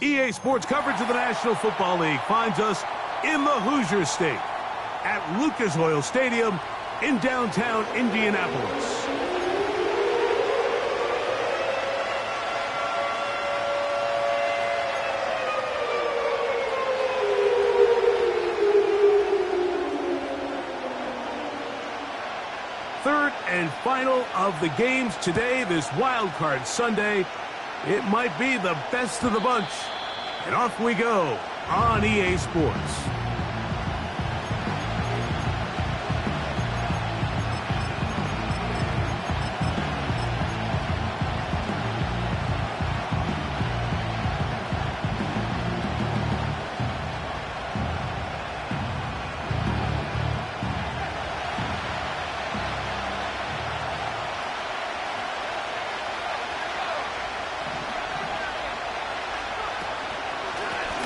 EA Sports coverage of the National Football League finds us in the Hoosier State at Lucas Oil Stadium in downtown Indianapolis. Third and final of the games today, this Wild Card Sunday. It might be the best of the bunch. And off we go on EA Sports.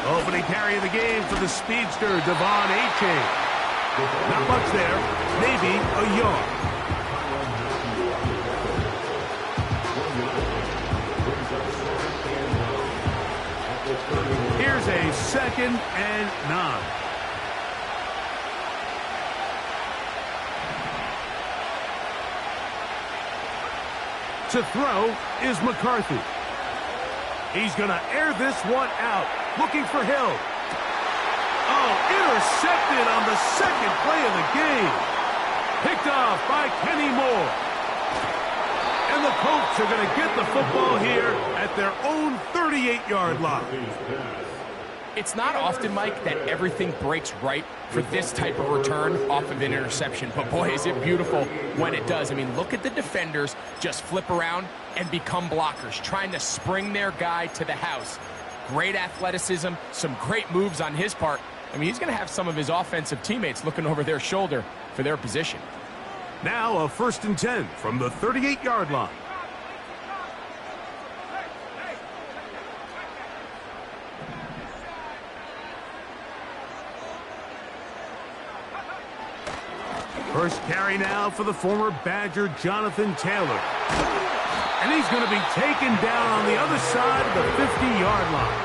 Opening carry of the game for the speedster, Devon Achane. Not much there, maybe a yard. Here's a 2nd and 9. To throw is McCarthy. He's going to air this one out, looking for Hill. Oh, intercepted on the second play of the game. Picked off by Kenny Moore. And the Colts are going to get the football here at their own 38-yard line. It's not often, Mike, that everything breaks right for this type of return off of an interception. But, boy, is it beautiful when it does. I mean, look at the defenders just flip around and become blockers, trying to spring their guy to the house. Great athleticism, some great moves on his part. I mean, he's going to have some of his offensive teammates looking over their shoulder for their position. Now a 1st and 10 from the 38-yard line. First carry now for the former Badger, Jonathan Taylor. And he's going to be taken down on the other side of the 50-yard line.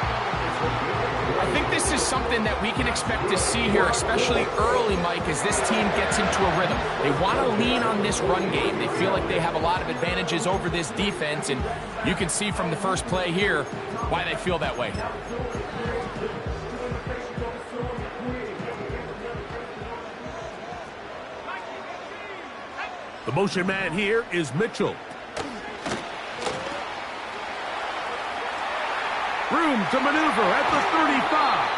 I think this is something that we can expect to see here, especially early, Mike, as this team gets into a rhythm. They want to lean on this run game. They feel like they have a lot of advantages over this defense, and you can see from the first play here why they feel that way. The motion man here is Mitchell. Room to maneuver at the 35.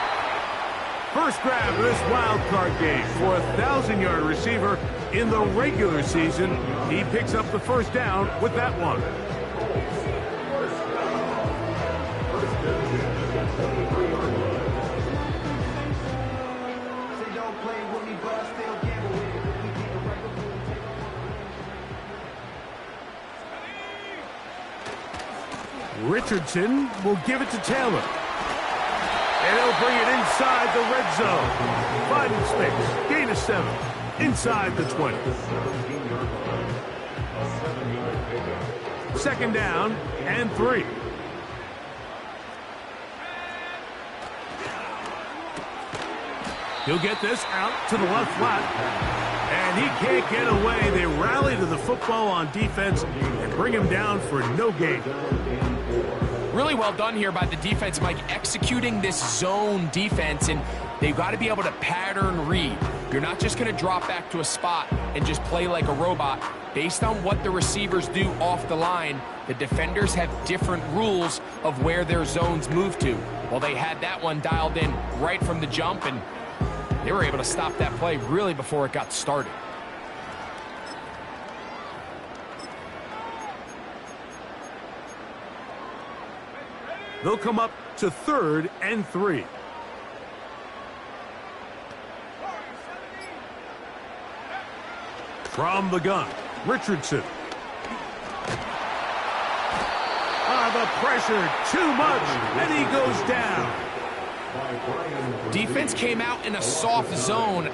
First grab of this wild card game for a 1,000-yard receiver in the regular season. He picks up the first down with that one. Richardson will give it to Taylor. And he'll bring it inside the red zone. Finding space. Gain of 7. Inside the 20. Second down and 3. He'll get this out to the left flat. And he can't get away. They rally to the football on defense and bring him down for no gain. Really well done here by the defense, Mike, executing this zone defense, and they've got to be able to pattern read. You're not just going to drop back to a spot and just play like a robot. Based on what the receivers do off the line, the defenders have different rules of where their zones move to. Well, they had that one dialed in right from the jump, and they were able to stop that play really before it got started. They'll come up to 3rd and 3. From the gun, Richardson. The pressure, too much, and he goes down. Defense came out in a soft zone.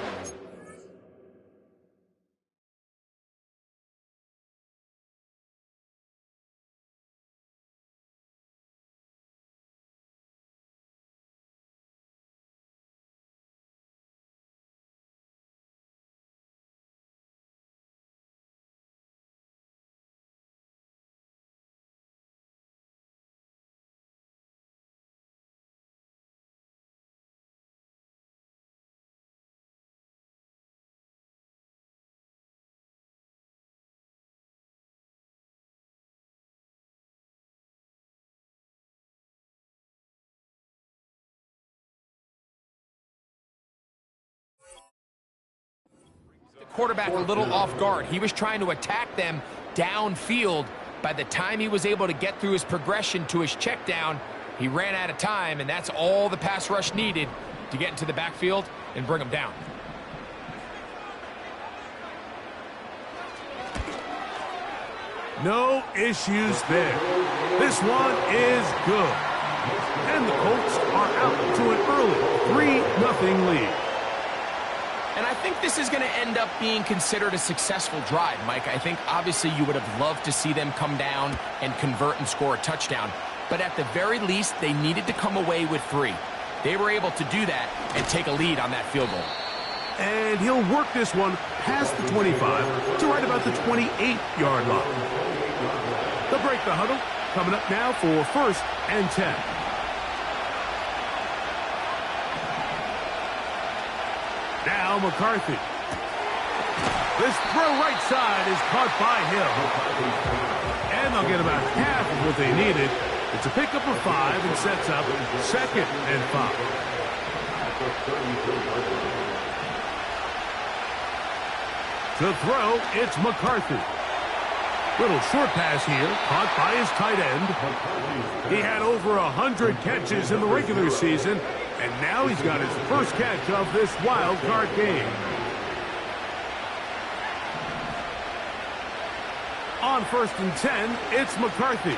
Quarterback a little off guard. He was trying to attack them downfield. By the time he was able to get through his progression to his check down, he ran out of time, and that's all the pass rush needed to get into the backfield and bring him down. No issues there. This one is good. And the Colts are out to an early 3-0 lead. And I think this is going to end up being considered a successful drive, Mike. I think obviously you would have loved to see them come down and convert and score a touchdown. But at the very least, they needed to come away with 3. They were able to do that and take a lead on that field goal. And he'll work this one past the 25 to right about the 28-yard line. They'll break the huddle. Coming up now for 1st and 10. Now McCarthy. This throw right side is caught by Hill. And they'll get about half of what they needed. It's a pickup of 5 and sets up 2nd and 5. To throw, it's McCarthy. Little short pass here, caught by his tight end. He had over 100 catches in the regular season, and now he's got his first catch of this wild card game. On 1st and 10, it's McCarthy.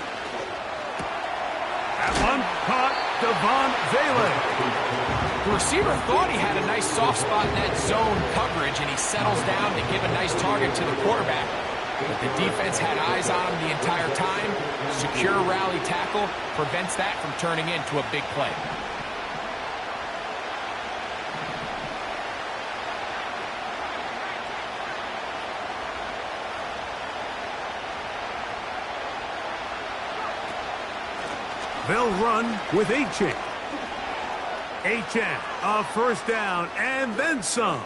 That one caught Devon Vele. The receiver thought he had a nice soft spot in that zone coverage, and he settles down to give a nice target to the quarterback. But the defense had eyes on him the entire time. Secure rally tackle prevents that from turning into a big play. They'll run with Achane. Achane, a 1st down, and then some.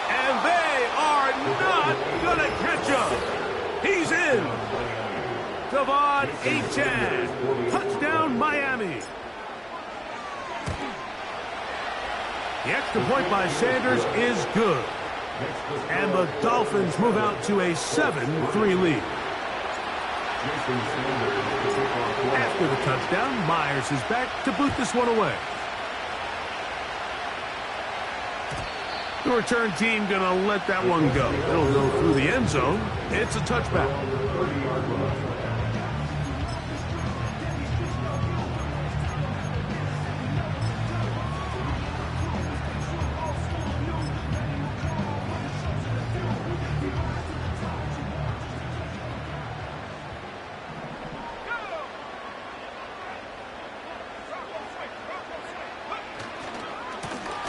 And they are not going to catch him. He's in. Devon Achane. Touchdown, Miami. The extra point by Sanders is good. And the Dolphins move out to a 7-3 lead. After the touchdown, Myers is back to boot this one away. The return team going to let that one go. It'll go through the end zone. It's a touchback.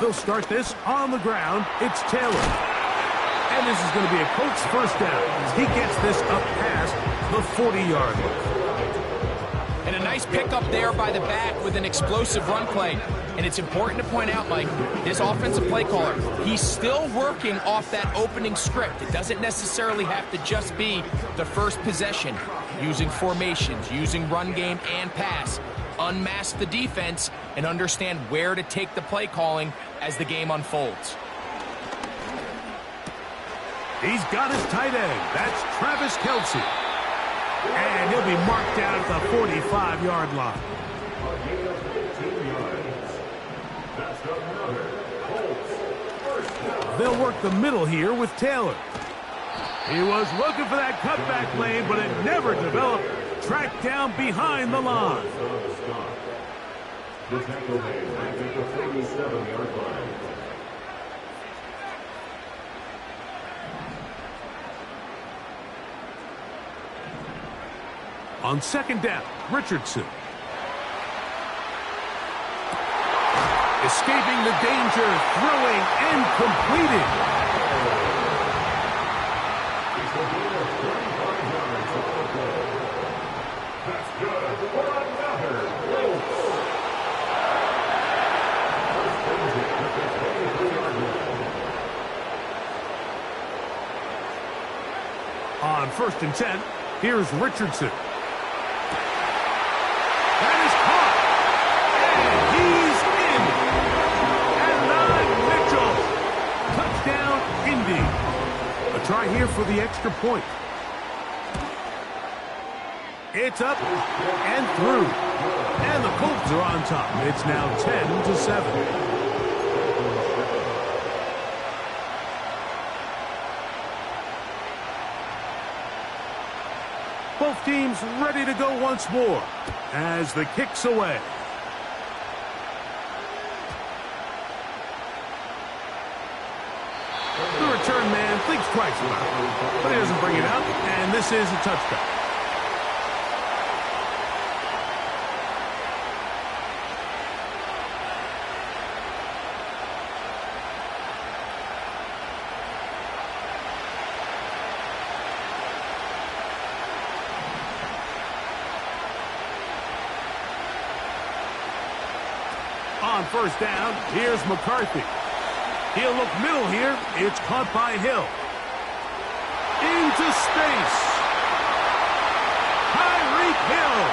They'll start this on the ground. It's Taylor. And this is going to be a Colts 1st down as he gets this up past the 40-yard line. And a nice pickup there by the back with an explosive run play. And it's important to point out, Mike, this offensive play caller, he's still working off that opening script. It doesn't necessarily have to just be the first possession. Using formations, using run game and pass. Unmask the defense and understand where to take the play calling as the game unfolds. He's got his tight end. That's Travis Kelce. And he'll be marked down at the 45-yard line. They'll work the middle here with Taylor. He was looking for that cutback lane, but it never developed. Tracked down behind the line. The tackle made back at the 47-yard line. On 2nd down, Richardson. Escaping the danger, throwing and completing. On 1st and 10, here's Richardson. That is caught. And he's in. And Mitchell. Touchdown, Indy. A try here for the extra point. It's up and through. And the Colts are on top. It's now 10-7. Both teams ready to go once more as the kick's away. The return man thinks twice about it, but he doesn't bring it up, and this is a touchdown. On first down, here's McCarthy. He'll look middle here. It's caught by Hill. Into space. Tyreek Hill.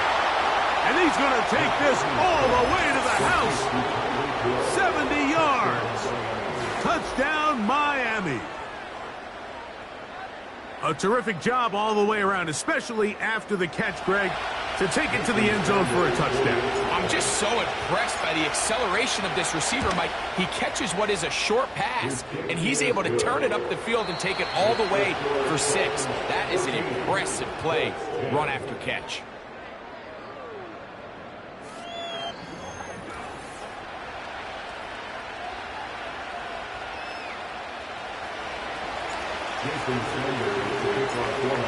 And he's going to take this all the way to the house. 70 yards. Touchdown, Miami. A terrific job all the way around, especially after the catch, Greg, to take it to the end zone for a touchdown. I'm just so impressed by the acceleration of this receiver, Mike. He catches what is a short pass, and he's able to turn it up the field and take it all the way for 6. That is an impressive play, run after catch.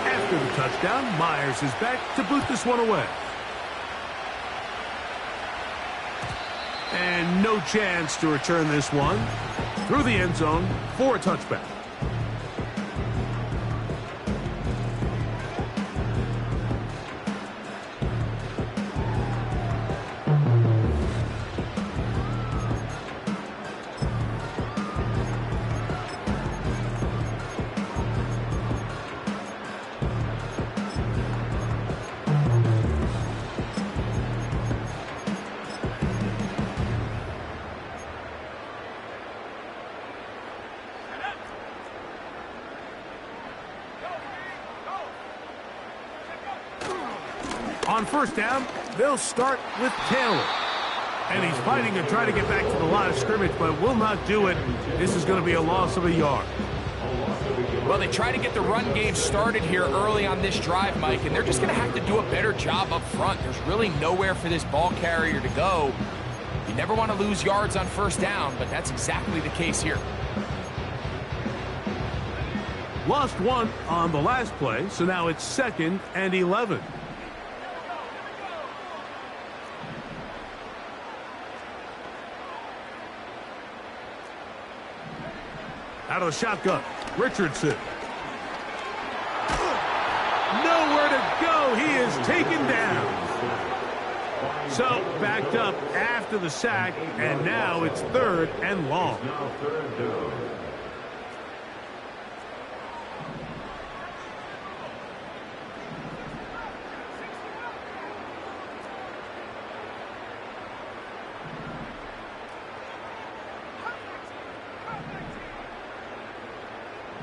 After the touchdown, Myers is back to boot this one away. And no chance to return this one through the end zone for a touchback. On first down, they'll start with Taylor. And he's fighting to try to get back to the line of scrimmage, but will not do it. This is going to be a loss of a yard. Well, they try to get the run game started here early on this drive, Mike, and they're just going to have to do a better job up front. There's really nowhere for this ball carrier to go. You never want to lose yards on first down, but that's exactly the case here. Lost one on the last play, so now it's 2nd and 11. Out of the shotgun, Richardson. Nowhere to go. He is taken down. So backed up after the sack, and now it's 3rd and long.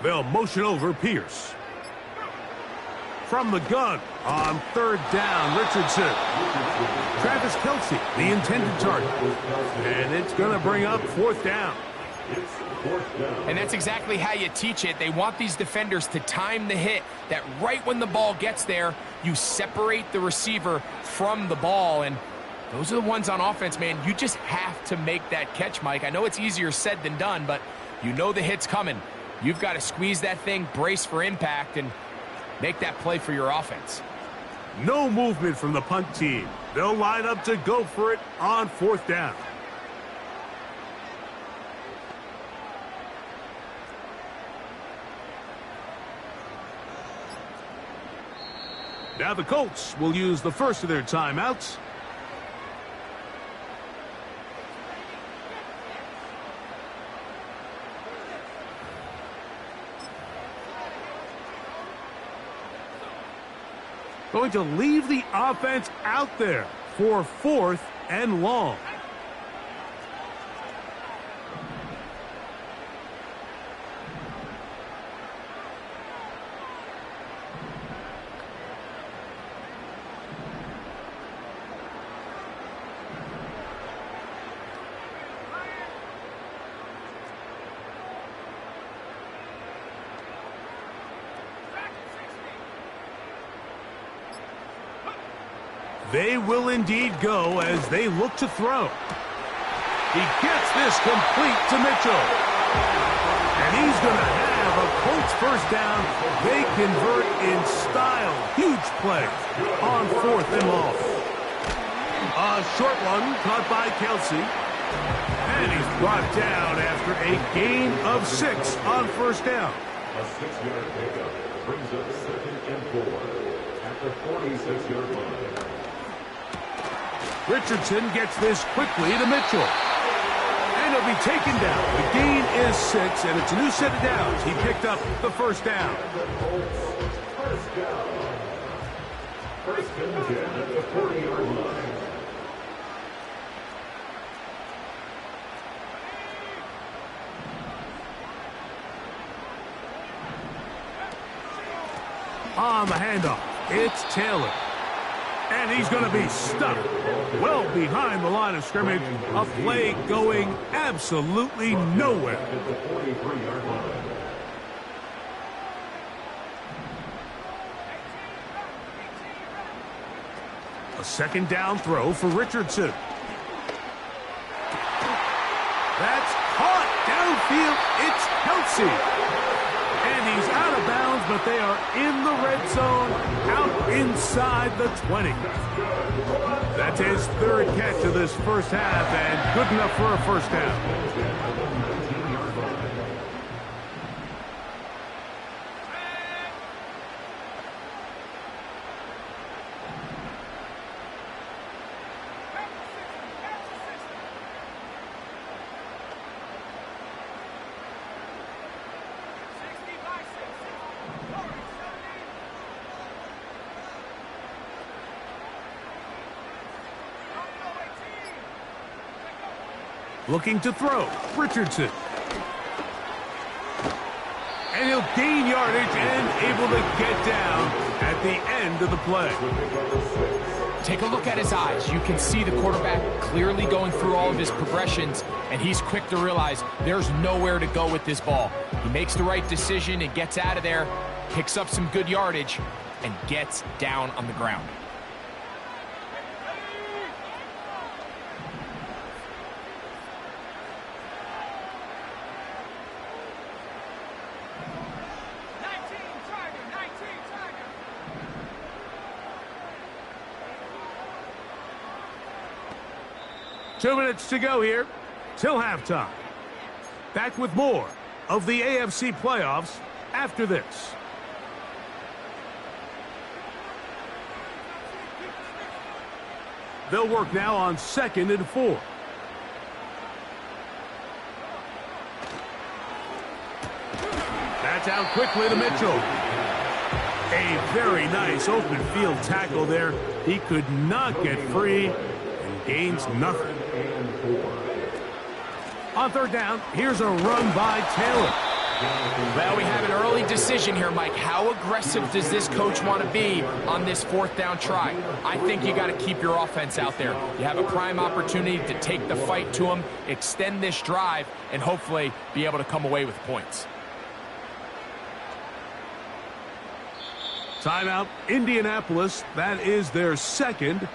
They'll motion over Pierce. From the gun on 3rd down, Richardson. Travis Kelce, the intended target. And it's going to bring up 4th down. And that's exactly how you teach it. They want these defenders to time the hit, that right when the ball gets there, you separate the receiver from the ball. And those are the ones on offense, man. You just have to make that catch, Mike. I know it's easier said than done, but you know the hit's coming. You've got to squeeze that thing, brace for impact, and make that play for your offense. No movement from the punt team. They'll line up to go for it on 4th down. Now the Colts will use the first of their timeouts. Going to leave the offense out there for 4th and long. They will indeed go as they look to throw. He gets this complete to Mitchell. And he's going to have a Colts first down. They convert in style. Huge play on 4th and long. A short one caught by Kelce. And he's brought down after a gain of 6 on first down. A 6-yard pickup brings up 2nd and 4 at the 46-yard line. Richardson gets this quickly to Mitchell. He'll be taken down. The gain is 6, and it's a new set of downs. He picked up the first down. First down. First and 10 at the 40-yard line. On the handoff, it's Taylor. And he's going to be stuck well behind the line of scrimmage. A play going absolutely nowhere. At the 43-yard line. A second down throw for Richardson. That's caught downfield. It's Kelsey. And he's out of bounds, but they are in the red zone, out inside the 20. That's his third catch of this first half, and good enough for a first down. Looking to throw, Richardson. And he'll gain yardage and able to get down at the end of the play. Take a look at his eyes. You can see the quarterback clearly going through all of his progressions, and he's quick to realize there's nowhere to go with this ball. He makes the right decision and gets out of there, picks up some good yardage, and gets down on the ground. Two minutes to go here till halftime. Back with more of the AFC playoffs after this. They'll work now on 2nd and 4. That's out quickly to Mitchell. A very nice open field tackle there. He could not get free and gains nothing. On third down, here's a run by Taylor. Well, we have an early decision here, Mike. How aggressive does this coach want to be on this fourth down try? I think you got to keep your offense out there. You have a prime opportunity to take the fight to them, extend this drive, and hopefully be able to come away with points. Timeout, Indianapolis. That is their second.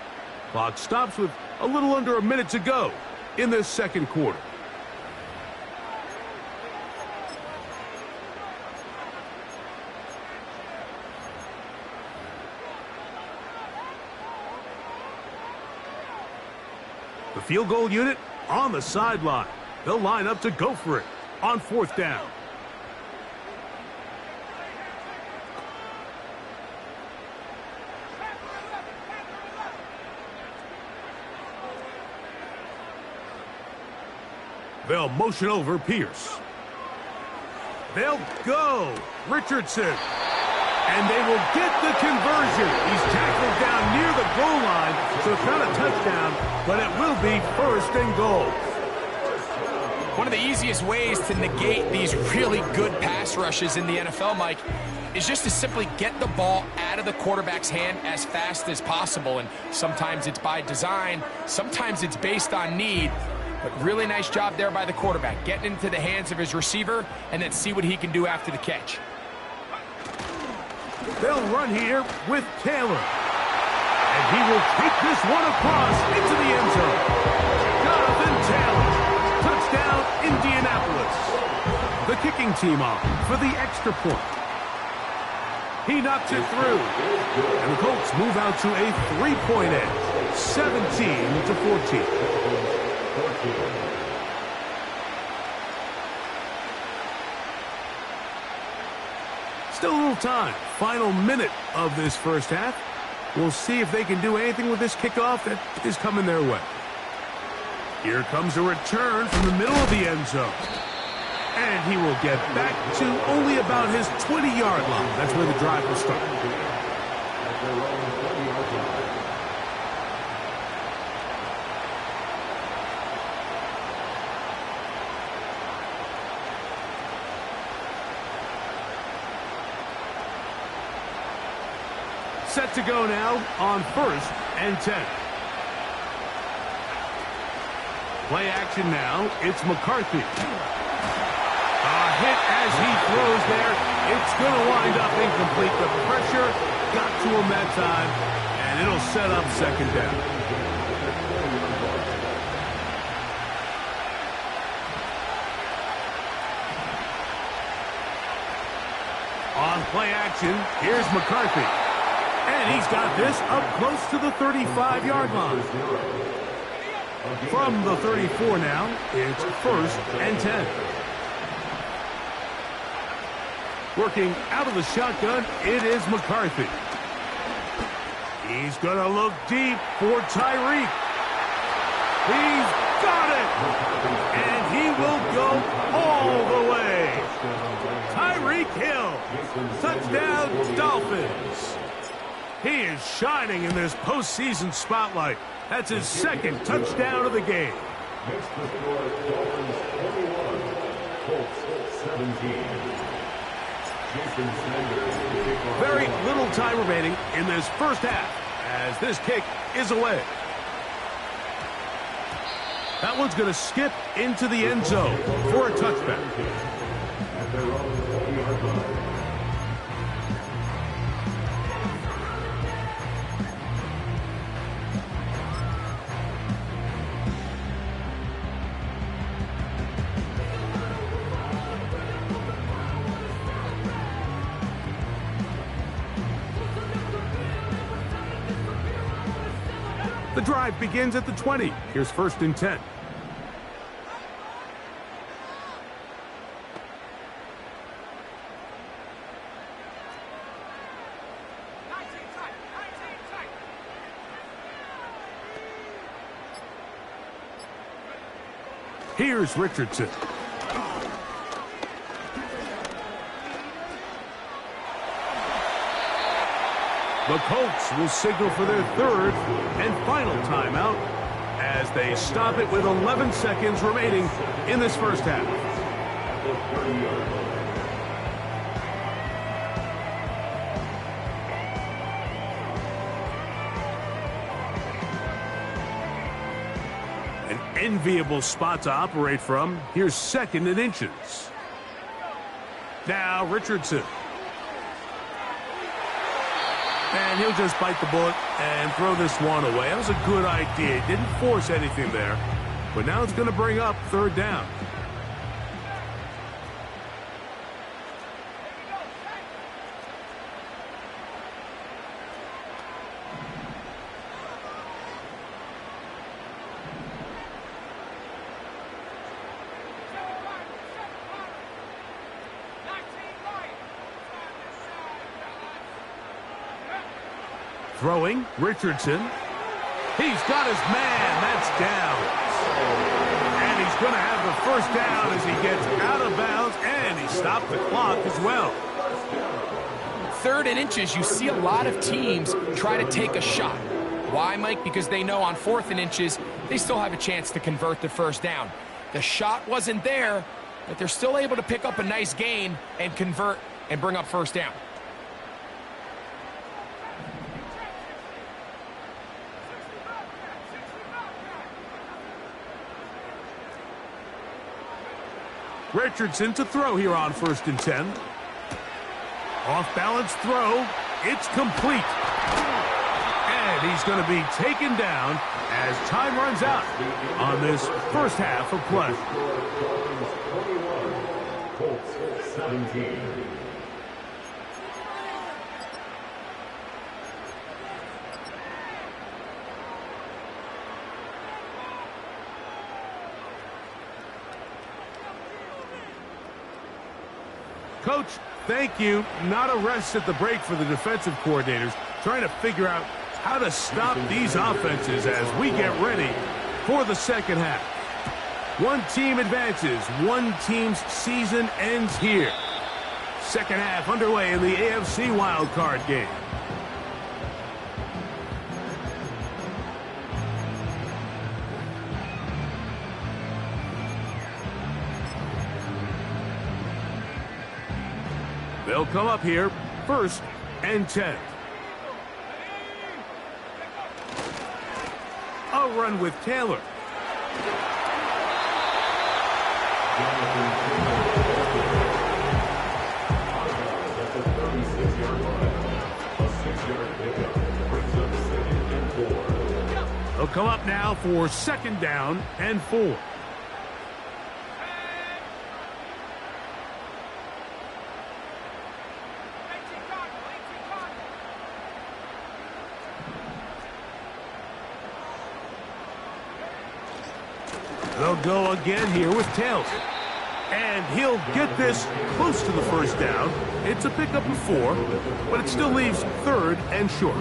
Clock stops with a little under a minute to go in this second quarter. The field goal unit on the sideline. They'll line up to go for it on fourth down. They'll motion over Pierce. They'll go Richardson. And they will get the conversion. He's tackled down near the goal line, so it's not a touchdown, but it will be first and goal. One of the easiest ways to negate these really good pass rushes in the NFL, Mike, is just to simply get the ball out of the quarterback's hand as fast as possible. And sometimes it's by design, sometimes it's based on need. But really nice job there by the quarterback, getting into the hands of his receiver and then see what he can do after the catch. They'll run here with Taylor. And he will take this one across into the end zone. Jonathan Taylor. Touchdown, Indianapolis. The kicking team off for the extra point. He knocks it through. And the Colts move out to a 3-point edge. 17-14. Still a little time. Final minute of this first half. We'll see if they can do anything with this kickoff that is coming their way. Here comes a return from the middle of the end zone. And he will get back to only about his 20-yard line. That's where the drive will start. Set to go now on 1st and 10. Play action now. It's McCarthy. A hit as he throws there. It's going to wind up incomplete. The pressure got to him that time, and it'll set up 2nd down. On play action, here's McCarthy. And he's got this up close to the 35-yard line. From the 34 now, it's 1st and 10. Working out of the shotgun, it is McCarthy. He's going to look deep for Tyreek. He's got it! And he will go all the way. Tyreek Hill. Touchdown, Dolphins. He is shining in this postseason spotlight. That's his 2nd touchdown of the game. Next to score, Dolphins 21, Colts 17. Jason Sanders. Very little time remaining in this first half as this kick is away. That one's going to skip into the end zone for a touchback. At their own 20-yard line. The drive begins at the 20. Here's 1st and 10. Here's Richardson. The Colts will signal for their 3rd and final timeout as they stop it with 11 seconds remaining in this first half. An enviable spot to operate from. Here's 2nd and inches. Now Richardson. And he'll just bite the bullet and throw this one away. That was a good idea. Didn't force anything there. But now it's going to bring up 3rd down. Throwing, Richardson. He's got his man. That's down. And he's going to have the 1st down as he gets out of bounds, and he stopped the clock as well. 3rd and inches, you see a lot of teams try to take a shot. Why, Mike? Because they know on 4th and inches, they still have a chance to convert the 1st down. The shot wasn't there, but they're still able to pick up a nice gain and convert and bring up 1st down. Richardson to throw here on 1st and 10. Off-balance throw. It's complete. And he's going to be taken down as time runs out on this first half of play. Colts 17. Coach, thank you. Not a rest at the break for the defensive coordinators, trying to figure out how to stop these offenses as we get ready for the second half. One team advances. One team's season ends here. Second half underway in the AFC wildcard game. They'll come up here, 1st and 10. A run with Taylor. They'll come up now for 2nd down and 4. They'll go again here with Taylor. And he'll get this close to the 1st down. It's a pickup of 4, but it still leaves 3rd and short.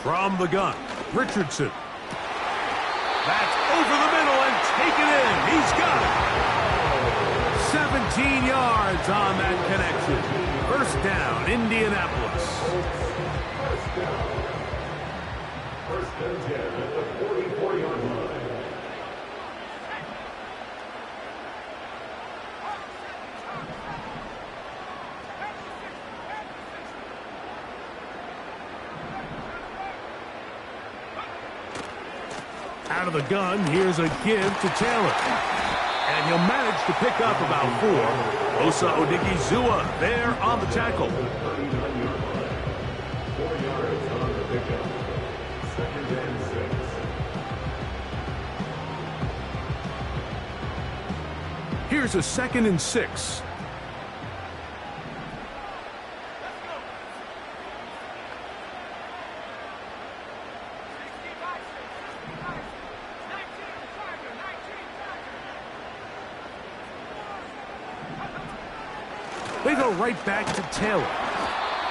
From the gun, Richardson. That's over the middle and taken in. He's got it. 17 yards on that connection. 1st down, Indianapolis. 1st and 10 at the 44-yard line. Out of the gun, here's a give to Taylor. And he'll manage to pick up about 4. Osa Odigizua there on the tackle. 39-yard line. 4 yards on the pickup. 2nd and 6. Here's a 2nd and 6. They go right back to Taylor.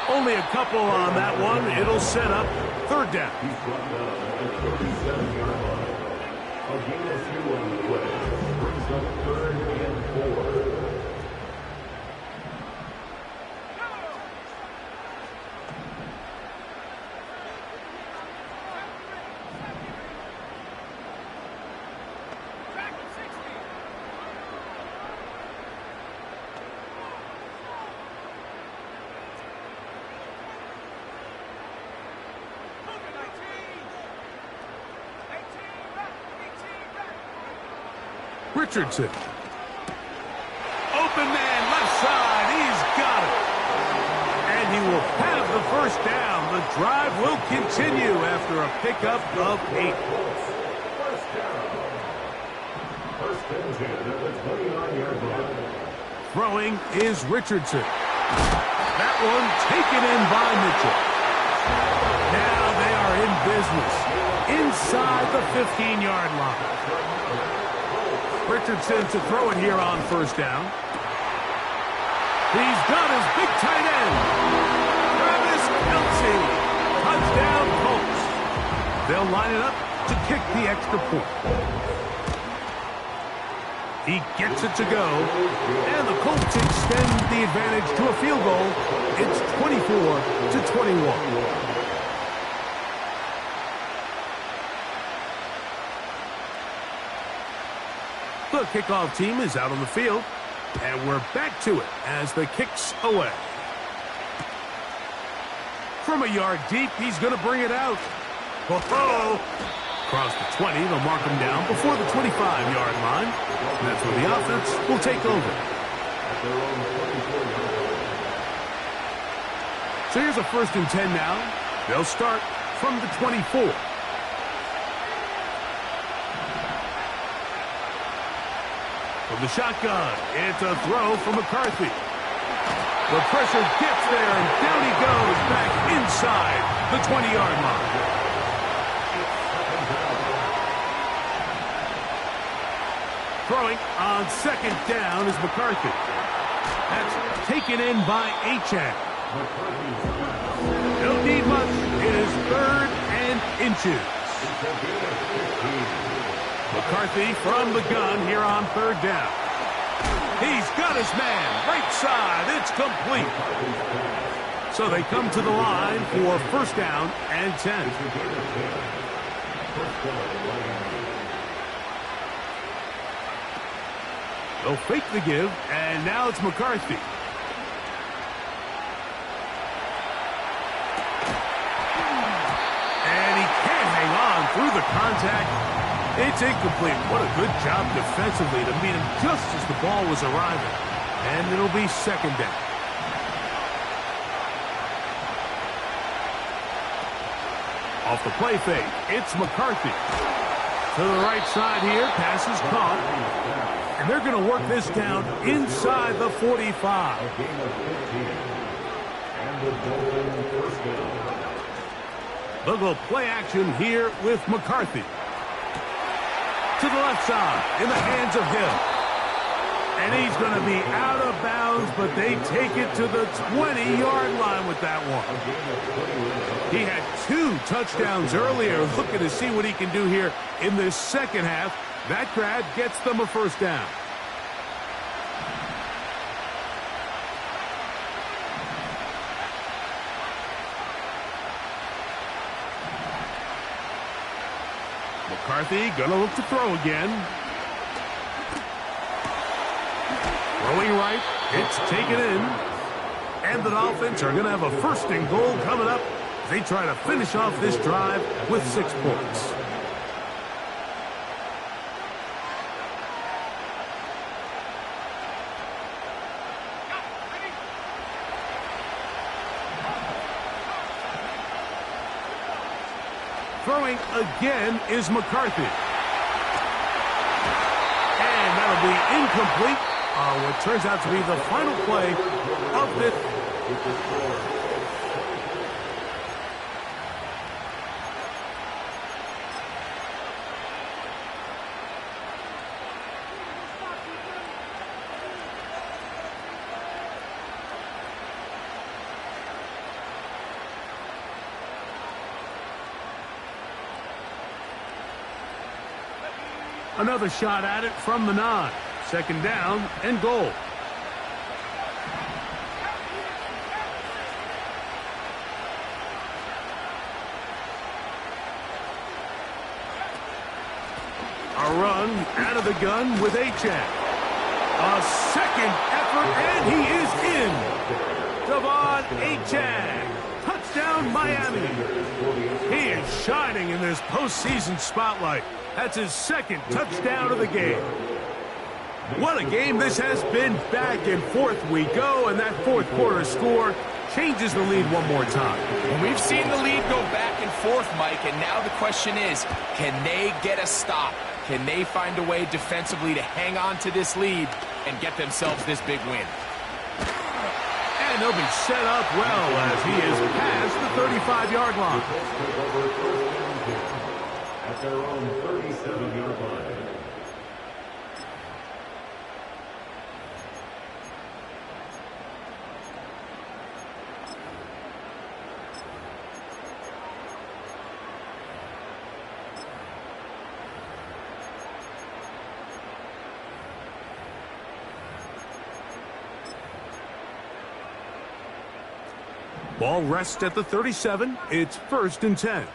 Only a couple on that one. It'll set up 3rd down. He's brought down at the 37-yard line. A gain of 2 on the play. Brings up 3rd and 4. Richardson. Open man, left side. He's got it. And he will have the 1st down. The drive will continue after a pickup of 8. 1st down. 1st and 10 at the 29-yard line. Throwing is Richardson. That one taken in by Mitchell. Now they are in business inside the 15-yard line. Richardson to throw it here on 1st down. He's got his big tight end. Travis Kelce. Touchdown Colts. They'll line it up to kick the extra point. He gets it to go. And the Colts extend the advantage to a field goal. It's 24-21. The kickoff team is out on the field, and we're back to it as the kick's away. From a yard deep, he's going to bring it out. Whoa! Across the 20, they'll mark him down before the 25-yard line. And that's where the offense will take over. At their own 24-yard line. So here's a 1st and 10 now. They'll start from the 24. From the shotgun, it's a throw from McCarthy. The pressure gets there, and down he goes back inside the 20-yard line. Throwing on 2nd down is McCarthy. That's taken in by Achane. Don't need much. It is 3rd and inches. McCarthy from the gun here on 3rd down. He's got his man. Right side. It's complete. So they come to the line for 1st down and 10. They'll fake the give, and now it's McCarthy. And he can't hang on through the contact. It's incomplete. What a good job defensively to meet him just as the ball was arriving. And it'll be 2nd down. Off the play fake, it's McCarthy. To the right side here, pass is caught. And they're going to work this down inside the 45. They'll go play action here with McCarthy. To the left side, in the hands of Hill. And he's going to be out of bounds, but they take it to the 20-yard line with that one. He had 2 touchdowns earlier, looking to see what he can do here in this 2nd half. That grab gets them a 1st down. McCarthy gonna look to throw again. Throwing right, it's taken in. And the Dolphins are gonna have a 1st and goal coming up. They try to finish off this drive with 6 points. Throwing again is McCarthy. And that'll be incomplete on what turns out to be the final play of this. Another shot at it from the 9. 2nd down and goal. A run out of the gun with Achane. A 2nd effort, and he is in. De'Von Achane. Touchdown, Miami. He is shining in this postseason spotlight. That's his 2nd touchdown of the game. What a game this has been. Back and forth we go, and that 4th quarter score changes the lead one more time. And we've seen the lead go back and forth, Mike, and now the question is, can they get a stop? Can they find a way defensively to hang on to this lead and get themselves this big win? And they'll be set up well as he is past the 35-yard line. At their own 37-yard line. Ball rests at the 37. It's 1st and 10.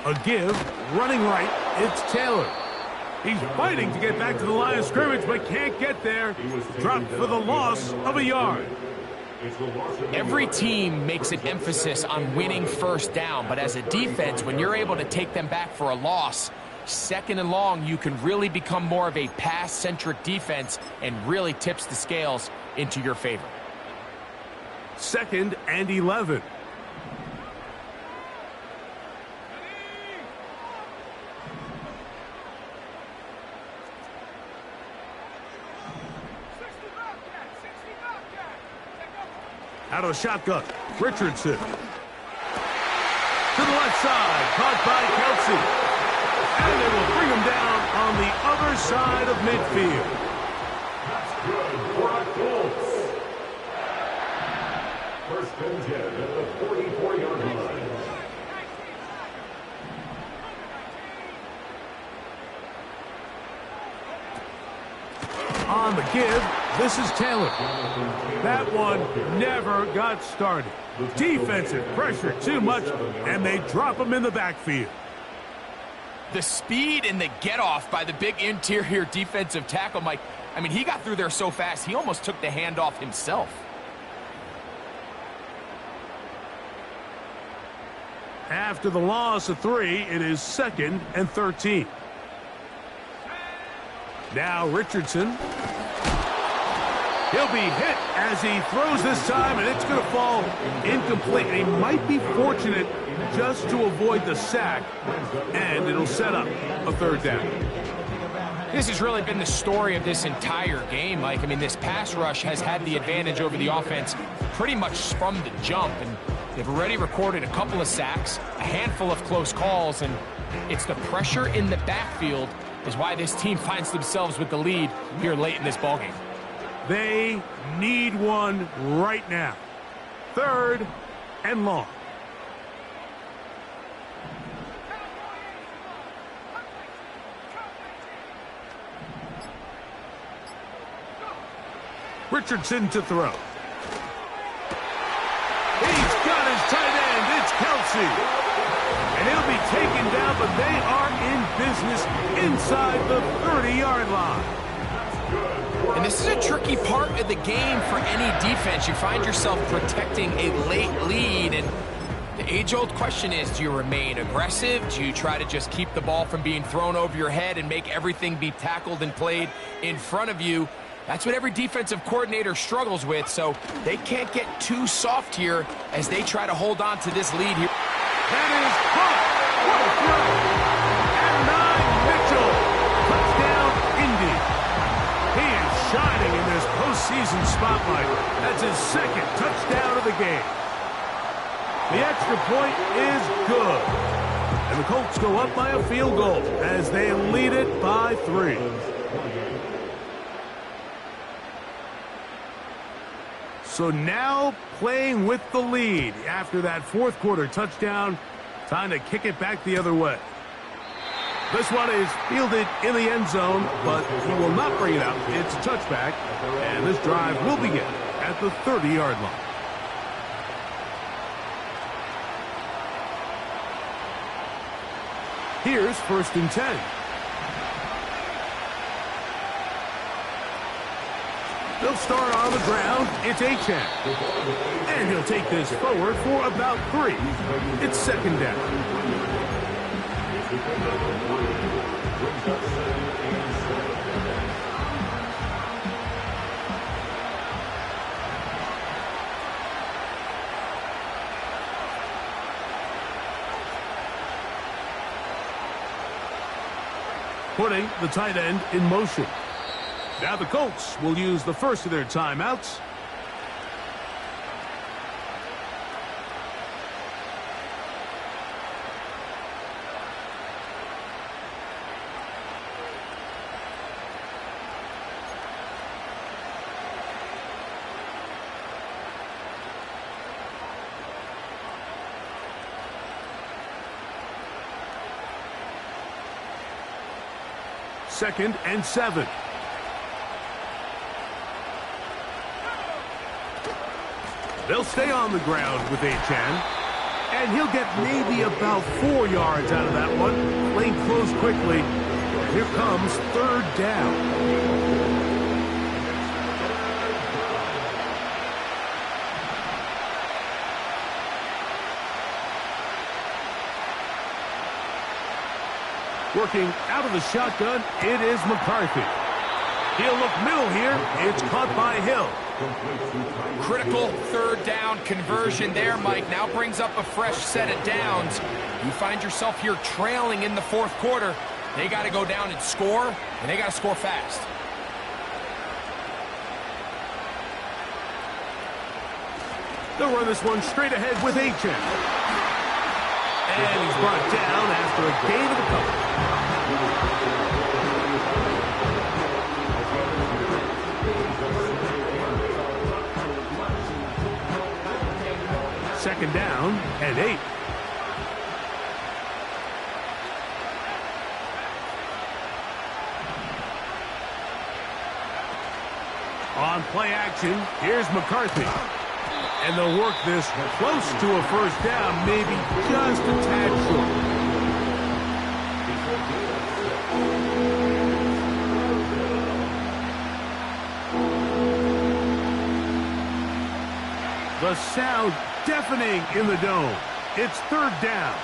A give, running right, it's Taylor. He's fighting to get back to the line of scrimmage, but can't get there. Dropped for the loss of a yard. Every team makes an emphasis on winning 1st down, but as a defense, when you're able to take them back for a loss, 2nd and long, you can really become more of a pass-centric defense and really tips the scales into your favor. 2nd and 11. Out of the shotgun, Richardson. To the left side, caught by Kelsey. And they will bring him down on the other side of midfield. That's good for the Colts. First and 10 at the 44-yard line. On the give, this is Taylor. That one never got started. Defensive pressure too much, and they drop him in the backfield. The speed and the get-off by the big interior defensive tackle, Mike. I mean, he got through there so fast, he almost took the handoff himself. After the loss of 3, it is 2nd and 13. Now Richardson. He'll be hit as he throws this time, and it's going to fall incomplete. He might be fortunate just to avoid the sack, and it'll set up a 3rd down. This has really been the story of this entire game, Mike. I mean, this pass rush has had the advantage over the offense pretty much from the jump, and they've already recorded a couple of sacks, a handful of close calls, and it's the pressure in the backfield is why this team finds themselves with the lead here late in this ballgame. They need one right now. 3rd and long. Richardson to throw. He's got his tight end. It's Kelsey. And he'll be taken down, but they are in business inside the 30-yard line. And this is a tricky part of the game for any defense. You find yourself protecting a late lead, and the age-old question is, do you remain aggressive? Do you try to just keep the ball from being thrown over your head and make everything be tackled and played in front of you? That's what every defensive coordinator struggles with, so they can't get too soft here as they try to hold on to this lead here. That is caught. What a throw. And 9, Mitchell. Touchdown, Indy. He is shining in this postseason spotlight. That's his 2nd touchdown of the game. The extra point is good. And the Colts go up by a field goal as they lead it by 3. So now playing with the lead after that 4th quarter touchdown. Time to kick it back the other way. This one is fielded in the end zone, but he will not bring it out. It's a touchback, and this drive will begin at the 30-yard line. Here's 1st and 10. They'll start on the ground. It's Achane. And he'll take this forward for about 3. It's 2nd down. Putting the tight end in motion. Now the Colts will use the first of their timeouts. Second and 7. They'll stay on the ground with Achane. And he'll get maybe about 4 yards out of that one. Playing close quickly. Here comes 3rd down. Working out of the shotgun, it is McCarthy. He'll look middle here. It's caught by Hill. Critical third down conversion there, Mike. Now brings up a fresh set of downs. You find yourself here trailing in the fourth quarter. They got to go down and score, and they got to score fast. They'll run this one straight ahead with Achane. And he's brought down after a gain of a couple. Second down and 8. On play action, here's McCarthy. And they'll work this close to a first down, maybe just a tad short. The sound deafening in the dome. It's third down.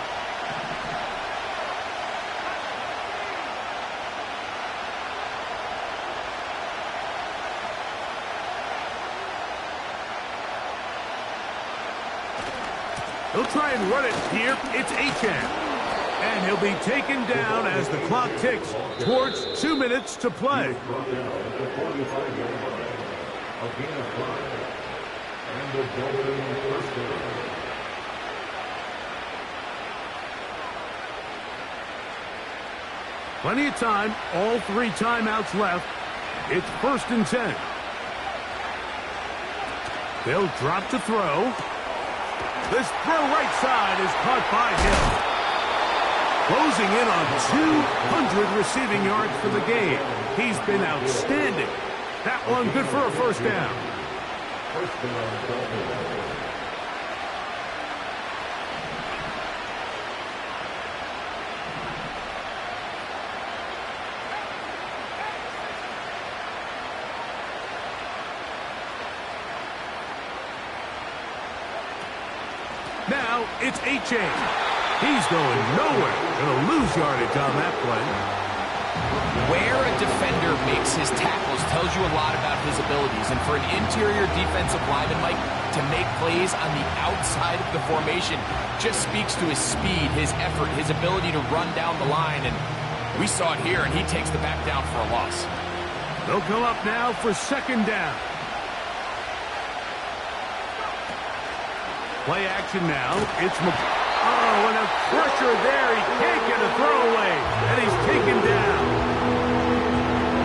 He'll try and run it here. It's Achane. And he'll be taken down as the clock ticks towards 2 minutes to play. Plenty of time. All 3 timeouts left. It's 1st and 10. They'll drop to throw. This throw right side is caught by Hill. Closing in on 200 receiving yards for the game. He's been outstanding. That one good for a first down. Now it's Achane. He's going nowhere. Going to lose yardage on that play. Where a defender makes his tackles tells you a lot about his abilities. And for an interior defensive lineman, Mike, to make plays on the outside of the formation just speaks to his speed, his effort, his ability to run down the line. And we saw it here, and he takes the back down for a loss. They'll come up now for second down. Play action now. It's Oh, and a pressure there. He can't get a throwaway, and he's taken down.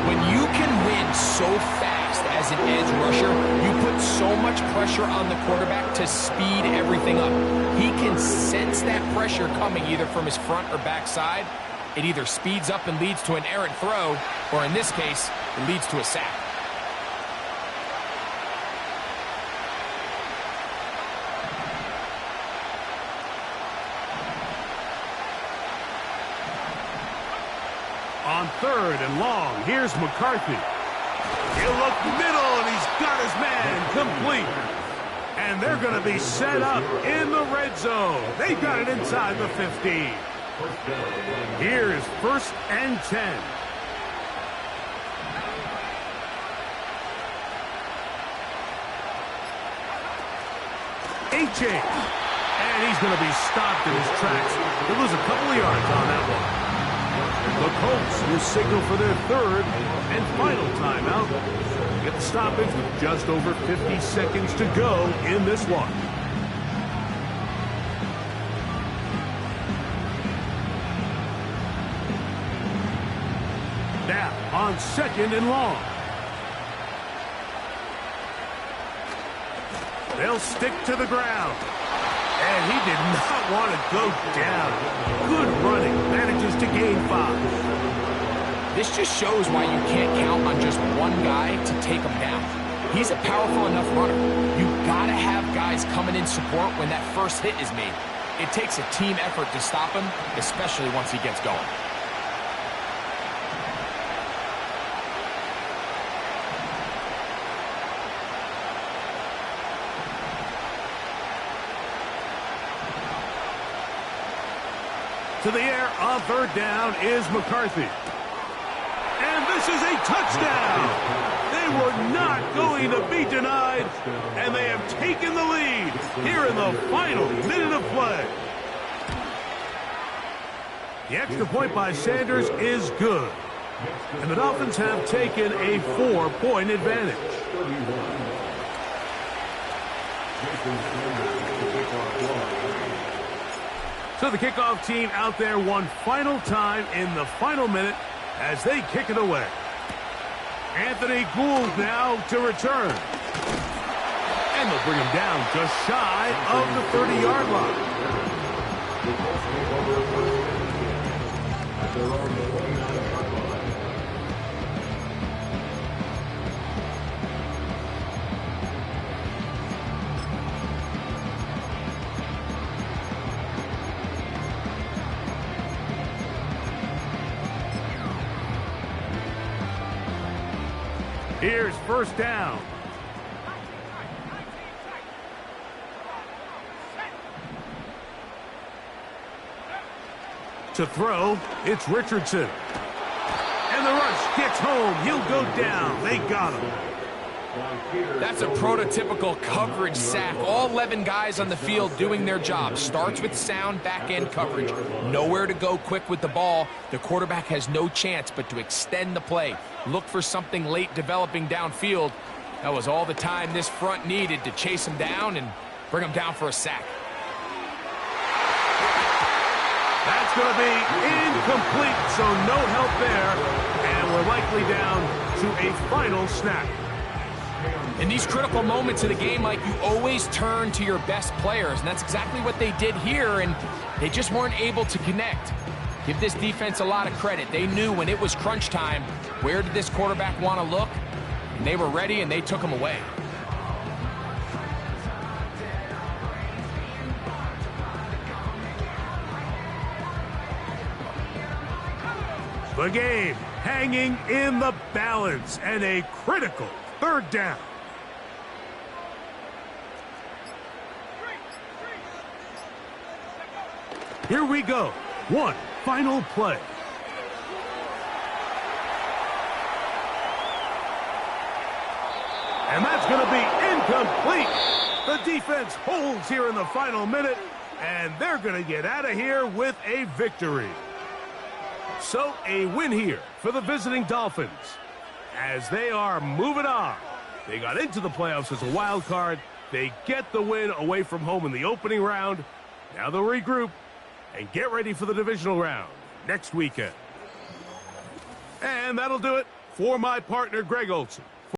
When you can win so fast as an edge rusher, you put so much pressure on the quarterback to speed everything up. He can sense that pressure coming either from his front or back side. It either speeds up and leads to an errant throw, or in this case, it leads to a sack. On third and long, here's McCarthy. He'll look middle, and he's got his man complete. And they're going to be set up in the red zone. They've got it inside the 15. Here's 1st and 10. Achane. And he's going to be stopped in his tracks. He'll lose a couple of yards on that one. The Colts will signal for their third and final timeout. Get the stoppage with just over 50 seconds to go in this one. Now, on second and long. They'll stick to the ground. And he did not want to go down. Good running. Manages to gain 5. This just shows why you can't count on just one guy to take him down. He's a powerful enough runner. You've got to have guys coming in support when that first hit is made. It takes a team effort to stop him, especially once he gets going. To the air on third down is McCarthy. And this is a touchdown. They They were not going to be denied, and they have taken the lead here in the final minute of play. The extra point by Sanders is good, and the Dolphins have taken a 4-point advantage. So the kickoff team out there one final time in the final minute as they kick it away. Anthony Gould now to return. And they'll bring him down just shy of the 30-yard line. Here's first down. To throw, it's Richardson. And the rush gets home. He'll go down. They got him. That's a prototypical coverage sack. All 11 guys on the field doing their job. Starts with sound back-end coverage. Nowhere to go quick with the ball. The quarterback has no chance but to extend the play. Look for something late developing downfield. That was all the time this front needed to chase him down and bring him down for a sack. That's going to be incomplete, so no help there. And we're likely down to a final snap. In these critical moments of the game, Mike, you always turn to your best players, and that's exactly what they did here, and they just weren't able to connect. Give this defense a lot of credit. They knew when it was crunch time, where did this quarterback want to look? And they were ready, and they took him away. The game hanging in the balance, and a critical third down. Here we go. One final play. And that's going to be incomplete. The defense holds here in the final minute, and they're going to get out of here with a victory. So a win here for the visiting Dolphins as they are moving on. They got into the playoffs as a wild card. They get the win away from home in the opening round. Now they'll regroup and get ready for the divisional round next weekend. And that'll do it for my partner, Greg Olsen.